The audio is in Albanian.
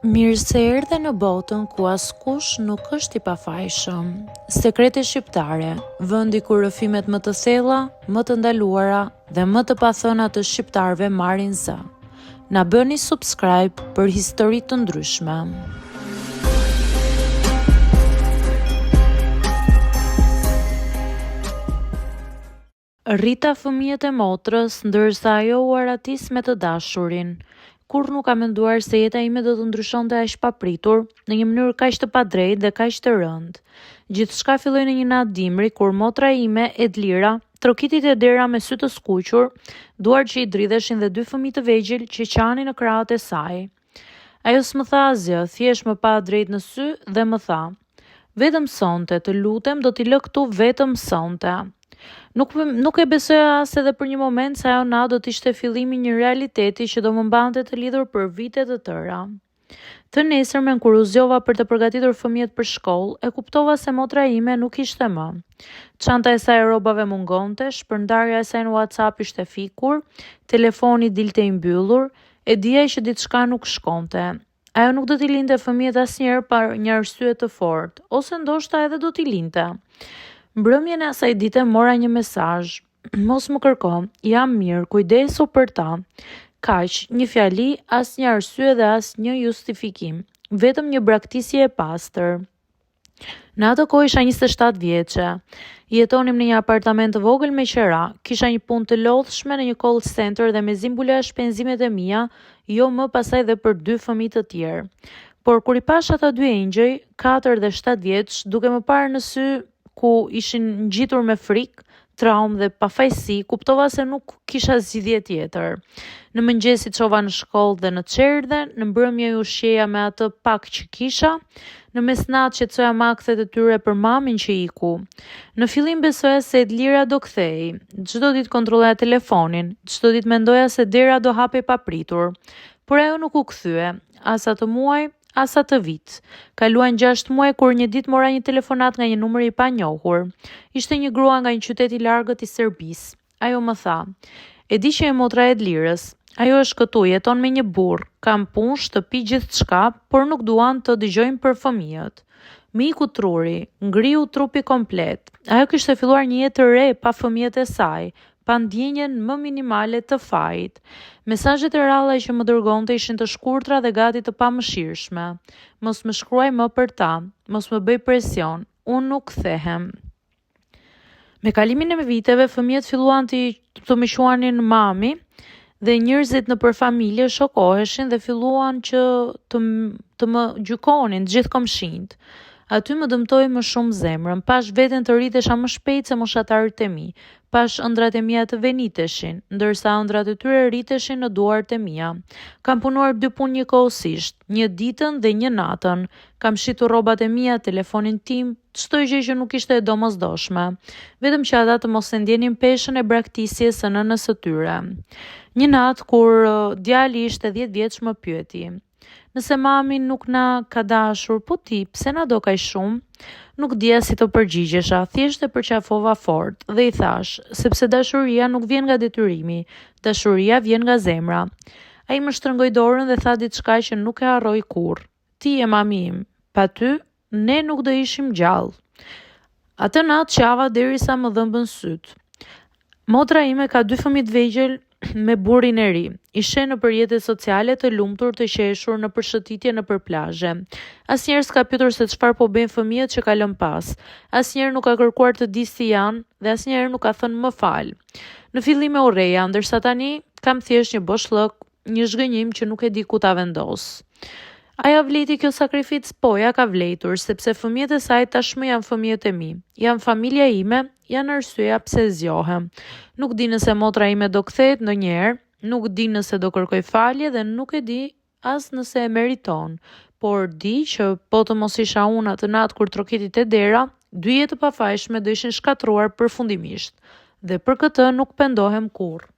Mirë se erdhe në botën ku askush nuk është i pafajshëm. Sekrete shqiptare, vendi ku rrëfimet më të thella, më të ndaluara dhe më të pathëna të shqiptarëve marrin zë. Na bëni subscribe për histori të ndryshme. Rrita fëmijët e motrës, ndërsa ajo u aratis me të dashurin. Kur nuk ka menduar se jeta ime do të ndryshonte aq papritur, në një mënyrë kaq të padrejtë dhe kaq të rëndë. Gjithçka filloi në një natë dimri kur motra ime, Edlira, trokiti te dera me sy të skuqur, duart që i dridheshin dhe dy fëmijë të vegjël që qanin në krahët e saj. Ajo s'më tha asgjë, thjesht më pa drejt në sy dhe më tha: "Vetëm sonte, të lutem, do t'i lë këtu vetëm sonte." Nuk e besoja as edhe për një moment se ajo natë do t'ishte fillimi një realiteti që do më mbante të lidhur për vite të tëra. Të nesërmen kur u zgjova për të përgatitur fëmijët për shkollë, e kuptova se motra ime nuk ishte më. Çanta e saj e rrobave mungonte, shpërndarja e saj në WhatsApp ishte fikur, telefoni dilte i mbyllur, e dija që diçka nuk shkonte. Ajo nuk do t'i linte fëmijët asnjëherë pa një arsye të fortë, ose ndoshta edhe do t'i linte. Mbrëmjen e asaj dite mora një mesazh: "Mos më kërko, jam mirë, kujdesu për ta." Kaq, një fjali, asnjë arsye dhe asnjë justifikim, vetëm një braktisje e pastër. Në atë kohë isha 27 vjeçe. Jetonim në një apartament të vogël me qera, kisha një punë të lodhshme në një call center dhe mezi mbuloja shpenzimet e mia, jo më pasaj dhe për dy fëmijë të tjerë. Por kur i pash ata dy engjëj, 4 dhe 7 vjeç, duke më parë në sy ku ishin ngjitur me frikë, traumë dhe pafajësi, kuptova se nuk kisha zgjidhje tjetër. Në mëngjes i çova në shkollë dhe në çerdhe, në mbrëmje u ushqeja me atë pak që kisha, në mesnatë qetësoja makthet e tyre për mamin që iku. Në fillim besoja se Edlira do kthehej. Çdo ditë kontrolloja telefonin, çdo ditë mendoja se dera do hapej papritur. Por ajo nuk u kthye, as atë muaj, as atë vit. Kaluan 6 muaj kur një ditë mora një telefonat nga një numër i panjohur. Ishte një grua nga një qytet i largët i Serbisë. Ajo më tha: "E di që e motra e Edlirës. Ajo është këtu, jeton me një burr, kam punë, shtëpi, gjithçka, por nuk duan të dëgjojnë për fëmijët." Më iku truri, ngriu trupi komplet. Ajo kishte filluar një jetë të re pa fëmijët e saj, pa ndjenjen më minimale të fajit. Mesazhet e rralla që më dërgonte ishin të shkurtra dhe gati të pamëshirshme. "Mos më shkruaj më për ta, mos më bëj presion, unë nuk kthehem." Me kalimin e viteve, fëmijët filluan të më quanin mami dhe njerëzit nëpër familje shokoheshin dhe filluan që të më gjykonin të gjithë komshinjt. Aty më dëmtoi më shumë zemrën, pash veten të rritesha më shpejt se moshatarët e mi, pash ëndrat e mia të veniteshin, ndërsa ëndrat e tyre rriteshin në duart e mia. Kam punuar 2 punë njëkohësisht, një ditën dhe një natën. Kam shitur rrobat e mia, telefonin tim, çdo gjë që nuk ishte e domosdoshme, vetëm që ata të mos e ndjenin peshën e braktisjes së nënës së tyre. Një natë kur djali ishte 10 vjeç më pyeti: "Nëse mami nuk na ka dashur, po ti, pse na do kaq shumë?" Nuk dija si të përgjigjesha, thjesht e përqafova fort dhe i thash: "Sepse dashuria nuk vjen nga detyrimi, dashuria vjen nga zemra." Ai më shtrëngoi dorën dhe tha diçka që nuk e harroj kurrë: "Ti je mami im, pa ty ne nuk do ishim gjallë." Atë natë qava derisa më dhëmbën syt. Motra ime ka 2 fëmijë të vegjël me burrin e ri. I sheh në rrjetet sociale të lumtur, të qeshur në përshëtitje nëpër plazhe. Asnjëherë s'ka pyetur se çfarë po bëjnë fëmijët që ka lënë pas. Asnjëherë nuk ka kërkuar të di si janë dhe asnjëherë nuk ka thënë më fal. Në fillim e urreja, ndërsa tani kam thjesht një boshllëk, një zhgënjim që nuk e di ku ta vendos. A ja vleti kjo sakrificë? Po, ja ka vletur, sepse fëmijët e saj tashmë janë fëmijët e mi. Janë familja ime, janë arsyeja pse zgjohem. Nuk di nëse motra ime do kthehet ndonjëherë, nuk di nëse do kërkoj falje dhe nuk e di as nëse e meriton. Por di që po të mos isha unë atë natë kur trokiti te dera, 2 jetë të pafajshme do ishin shkatruar përfundimisht. Dhe për këtë nuk pendohem kurrë.